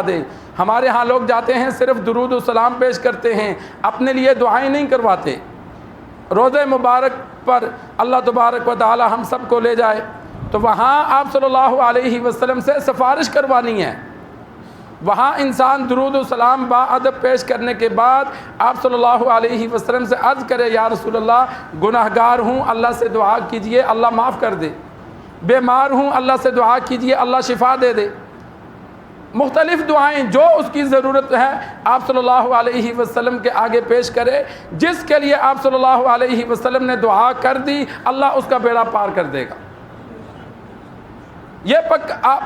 دے۔ ہمارے ہاں لوگ جاتے ہیں صرف درود و سلام پیش کرتے ہیں، اپنے لیے دعائیں نہیں کرواتے۔ روضہ مبارک پر اللہ تبارک و تعالی ہم سب کو لے جائے تو وہاں آپ صلی اللہ علیہ وسلم سے سفارش کروانی ہے۔ وہاں انسان درود و سلام با ادب پیش کرنے کے بعد آپ صلی اللہ علیہ وسلم سے عرض کرے، یا رسول اللہ گناہگار ہوں، اللہ سے دعا کیجئے اللہ معاف کر دے، بیمار ہوں اللہ سے دعا کیجئے اللہ شفا دے دے۔ مختلف دعائیں جو اس کی ضرورت ہے آپ صلی اللہ علیہ وسلم کے آگے پیش کرے۔ جس کے لیے آپ صلی اللہ علیہ وسلم نے دعا کر دی اللہ اس کا بیڑا پار کر دے گا۔ یہ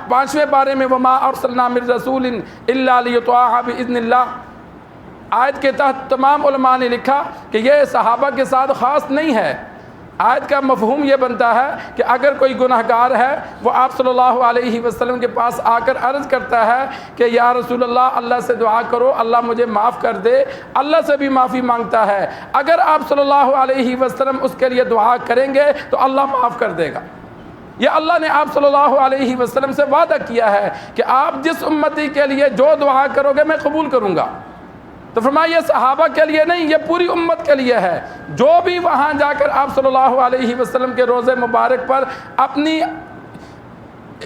5ویں پارے میں وما ارسلنا من رسول الا لیطاع باذن اللہ آیت کے تحت تمام علماء نے لکھا کہ یہ صحابہ کے ساتھ خاص نہیں ہے۔ آیت کا مفہوم یہ بنتا ہے کہ اگر کوئی گناہگار ہے وہ آپ صلی اللہ علیہ وسلم کے پاس آ کر عرض کرتا ہے کہ یا رسول اللہ اللہ سے دعا کرو اللہ مجھے معاف کر دے، اللہ سے بھی معافی مانگتا ہے، اگر آپ صلی اللہ علیہ وسلم اس کے لیے دعا کریں گے تو اللہ معاف کر دے گا۔ یہ اللہ نے آپ صلی اللہ علیہ وسلم سے وعدہ کیا ہے کہ آپ جس امتی کے لیے جو دعا کرو گے میں قبول کروں گا۔ تو فرمایا یہ صحابہ کے لیے نہیں، یہ پوری امت کے لیے ہے۔ جو بھی وہاں جا کر آپ صلی اللہ علیہ وسلم کے روضے مبارک پر اپنی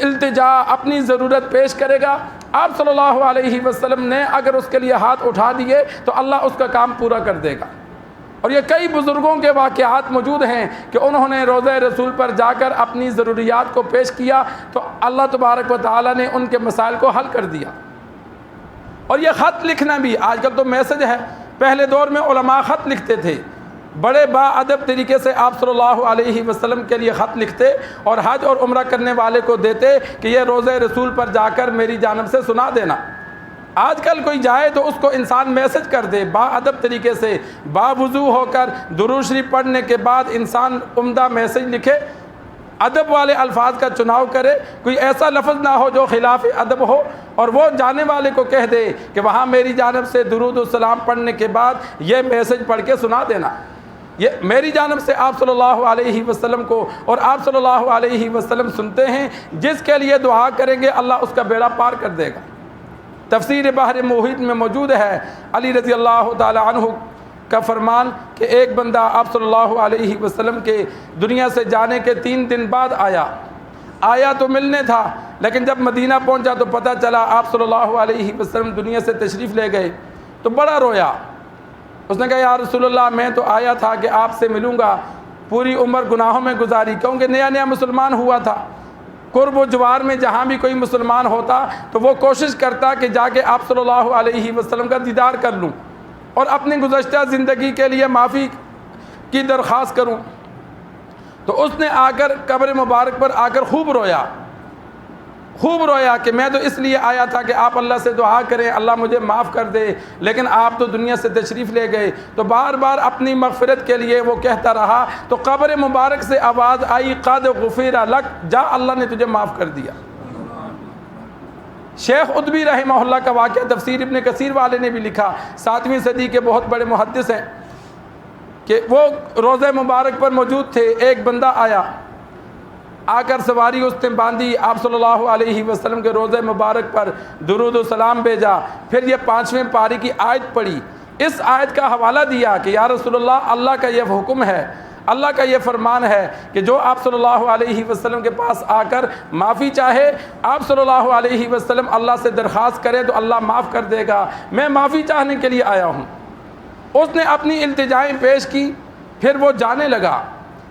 التجا اپنی ضرورت پیش کرے گا، آپ صلی اللہ علیہ وسلم نے اگر اس کے لیے ہاتھ اٹھا دیے تو اللہ اس کا کام پورا کر دے گا۔ اور یہ کئی بزرگوں کے واقعات موجود ہیں کہ انہوں نے روضہ رسول پر جا کر اپنی ضروریات کو پیش کیا تو اللہ تبارک و تعالی نے ان کے مسائل کو حل کر دیا۔ اور یہ خط لکھنا بھی آج کل تو میسج ہے، پہلے دور میں علماء خط لکھتے تھے، بڑے با ادب طریقے سے آپ صلی اللہ علیہ وسلم کے لیے خط لکھتے اور حج اور عمرہ کرنے والے کو دیتے کہ یہ روضہ رسول پر جا کر میری جانب سے سنا دینا۔ آج کل کوئی جائے تو اس کو انسان میسج کر دے با ادب طریقے سے، با وضو ہو کر درود شریف پڑھنے کے بعد انسان عمدہ میسج لکھے، ادب والے الفاظ کا چناؤ کرے، کوئی ایسا لفظ نہ ہو جو خلاف ادب ہو، اور وہ جانے والے کو کہہ دے کہ وہاں میری جانب سے درود و سلام پڑھنے کے بعد یہ میسج پڑھ کے سنا دینا۔ یہ میری جانب سے آپ صلی اللہ علیہ وسلم کو اور آپ صلی اللہ علیہ وسلم سنتے ہیں، جس کے لیے دعا کریں گے اللہ اس کا بیڑا پار کر دے گا۔ تفسیر بحر محیط میں موجود ہے علی رضی اللہ تعالی عنہ کا فرمان کہ ایک بندہ آپ صلی اللہ علیہ وسلم کے دنیا سے جانے کے 3 دن بعد آیا تو ملنے تھا، لیکن جب مدینہ پہنچا تو پتہ چلا آپ صلی اللہ علیہ وسلم دنیا سے تشریف لے گئے تو بڑا رویا۔ اس نے کہا یا رسول اللہ میں تو آیا تھا کہ آپ سے ملوں گا، پوری عمر گناہوں میں گزاری، کیونکہ نیا مسلمان ہوا تھا۔ قرب و جوار میں جہاں بھی کوئی مسلمان ہوتا تو وہ کوشش کرتا کہ جا کے آپ صلی اللہ علیہ وسلم کا دیدار کر لوں اور اپنی گزشتہ زندگی کے لیے معافی کی درخواست کروں۔ تو اس نے آ کر قبر مبارک پر آ کر خوب رویا کہ میں تو اس لیے آیا تھا کہ آپ اللہ سے دعا کریں اللہ مجھے معاف کر دے، لیکن آپ تو دنیا سے تشریف لے گئے۔ تو بار بار اپنی مغفرت کے لیے وہ کہتا رہا تو قبر مبارک سے آواز آئی قد غفر لک، جا اللہ نے تجھے معاف کر دیا۔ شیخ ادبی رحمہ اللہ کا واقعہ تفسیر ابن کثیر والے نے بھی لکھا، 7ویں صدی کے بہت بڑے محدث ہیں، کہ وہ روضہ مبارک پر موجود تھے۔ ایک بندہ آ کر سواری اس نے باندھی، آپ صلی اللہ علیہ وسلم کے روضہ مبارک پر درود و سلام بھیجا، پھر یہ 5ویں پاری کی آیت پڑھی، اس آیت کا حوالہ دیا کہ یا رسول اللہ کا یہ حکم ہے، اللہ کا یہ فرمان ہے کہ جو آپ صلی اللہ علیہ وسلم کے پاس آ کر معافی چاہے، آپ صلی اللہ علیہ وسلم اللہ سے درخواست کرے تو اللہ معاف کر دے گا، میں معافی چاہنے کے لیے آیا ہوں۔ اس نے اپنی التجائیں پیش کی، پھر وہ جانے لگا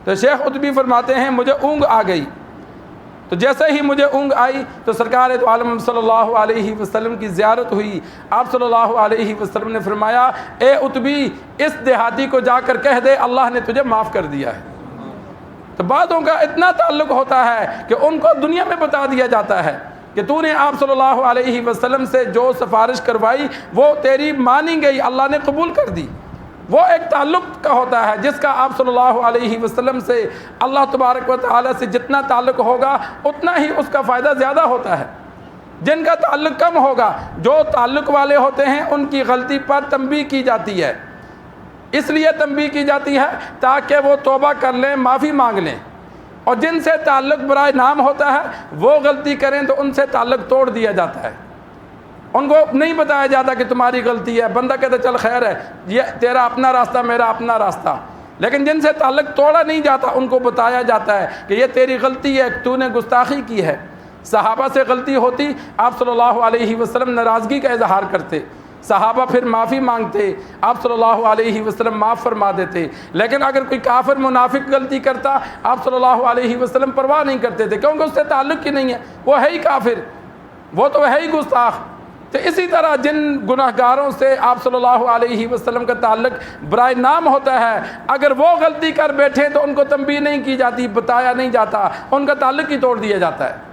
تو شیخ ادبی فرماتے ہیں مجھے اونگ آ گئی، تو جیسے ہی مجھے اونگ آئی تو سرکار دو عالم صلی اللہ علیہ وسلم کی زیارت ہوئی۔ آپ صلی اللہ علیہ وسلم نے فرمایا اے اتبی اس دیہاتی کو جا کر کہہ دے اللہ نے تجھے معاف کر دیا ہے۔ تو بعضوں کا اتنا تعلق ہوتا ہے کہ ان کو دنیا میں بتا دیا جاتا ہے کہ تو نے آپ صلی اللہ علیہ وسلم سے جو سفارش کروائی وہ تیری مانی گئی، اللہ نے قبول کر دی۔ وہ ایک تعلق کا ہوتا ہے جس کا آپ صلی اللہ علیہ وسلم سے اللہ تبارک و تعالی سے جتنا تعلق ہوگا اتنا ہی اس کا فائدہ زیادہ ہوتا ہے۔ جن کا تعلق کم ہوگا، جو تعلق والے ہوتے ہیں ان کی غلطی پر تنبیہ کی جاتی ہے، اس لیے تنبیہ کی جاتی ہے تاکہ وہ توبہ کر لیں، معافی مانگ لیں، اور جن سے تعلق برائے نام ہوتا ہے وہ غلطی کریں تو ان سے تعلق توڑ دیا جاتا ہے۔ ان کو نہیں بتایا جاتا کہ تمہاری غلطی ہے، بندہ کہتا چل خیر ہے، یہ تیرا اپنا راستہ میرا اپنا راستہ، لیکن جن سے تعلق توڑا نہیں جاتا ان کو بتایا جاتا ہے کہ یہ تیری غلطی ہے، تو نے گستاخی کی ہے۔ صحابہ سے غلطی ہوتی، آپ صلی اللہ علیہ وسلم ناراضگی کا اظہار کرتے، صحابہ پھر معافی مانگتے، آپ صلی اللہ علیہ وسلم معاف فرما دیتے۔ لیکن اگر کوئی کافر منافق غلطی کرتا، آپ صلی اللہ علیہ وسلم پرواہ نہیں کرتے تھے، کیونکہ اس سے تعلق ہی نہیں ہے، وہ ہے ہی کافر، وہ تو ہے ہی گستاخ۔ تو اسی طرح جن گناہ گاروں سے آپ صلی اللہ علیہ وسلم کا تعلق برائے نام ہوتا ہے، اگر وہ غلطی کر بیٹھے تو ان کو تنبیہ نہیں کی جاتی، بتایا نہیں جاتا، ان کا تعلق ہی توڑ دیا جاتا ہے۔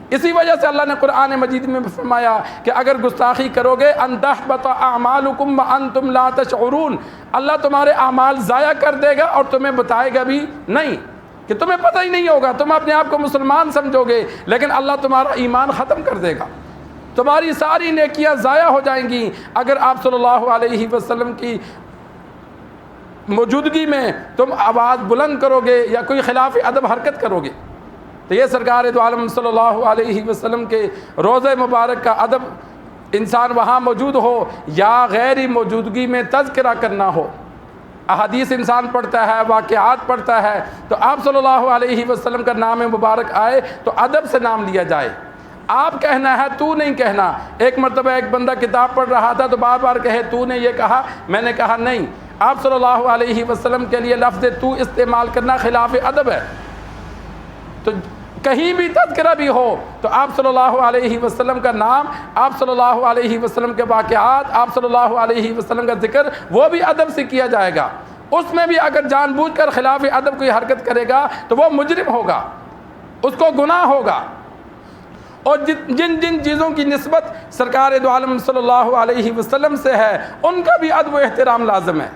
اسی وجہ سے اللہ نے قرآن مجید میں فرمایا کہ اگر گستاخی کرو گے ان تحبط اعمالکم وانتم لا تشعرون، اللہ تمہارے اعمال ضائع کر دے گا اور تمہیں بتائے گا بھی نہیں، کہ تمہیں پتہ ہی نہیں ہوگا، تم اپنے آپ کو مسلمان سمجھو گے لیکن اللہ تمہارا ایمان ختم کر دے گا، تمہاری ساری نیکیاں ضائع ہو جائیں گی اگر آپ صلی اللہ علیہ وسلم کی موجودگی میں تم آواز بلند کرو گے یا کوئی خلاف ادب حرکت کرو گے۔ تو یہ سرکار دو عالم صلی اللہ علیہ وسلم کے روضہ مبارک کا ادب، انسان وہاں موجود ہو یا غیر موجودگی میں تذکرہ کرنا ہو، احادیث انسان پڑھتا ہے، واقعات پڑھتا ہے، تو آپ صلی اللہ علیہ وسلم کا نام مبارک آئے تو ادب سے نام لیا جائے۔ آپ کہنا ہے، تو نہیں کہنا۔ ایک مرتبہ ایک بندہ کتاب پڑھ رہا تھا تو بار بار کہے تو نے یہ کہا، میں نے کہا نہیں۔ آپ صلی اللہ علیہ وسلم کے لیے لفظ تو استعمال کرنا خلاف ادب ہے۔ تو کہیں بھی تذکرہ بھی ہو تو آپ صلی اللہ علیہ وسلم کا نام، آپ صلی اللہ علیہ وسلم کے واقعات، آپ صلی اللہ علیہ وسلم کا ذکر، وہ بھی ادب سے کیا جائے گا۔ اس میں بھی اگر جان بوجھ کر خلاف ادب کوئی حرکت کرے گا تو وہ مجرم ہوگا، اس کو گناہ ہوگا۔ اور جن جن چیزوں کی نسبت سرکار دو عالم صلی اللہ علیہ وسلم سے ہے ان کا بھی ادب و احترام لازم ہے۔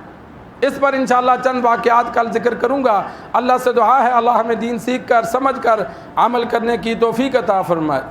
اس پر انشاءاللہ چند واقعات کل ذکر کروں گا۔ اللہ سے دعا ہے اللہ ہمیں دین سیکھ کر، سمجھ کر عمل کرنے کی توفیق عطا فرمائے۔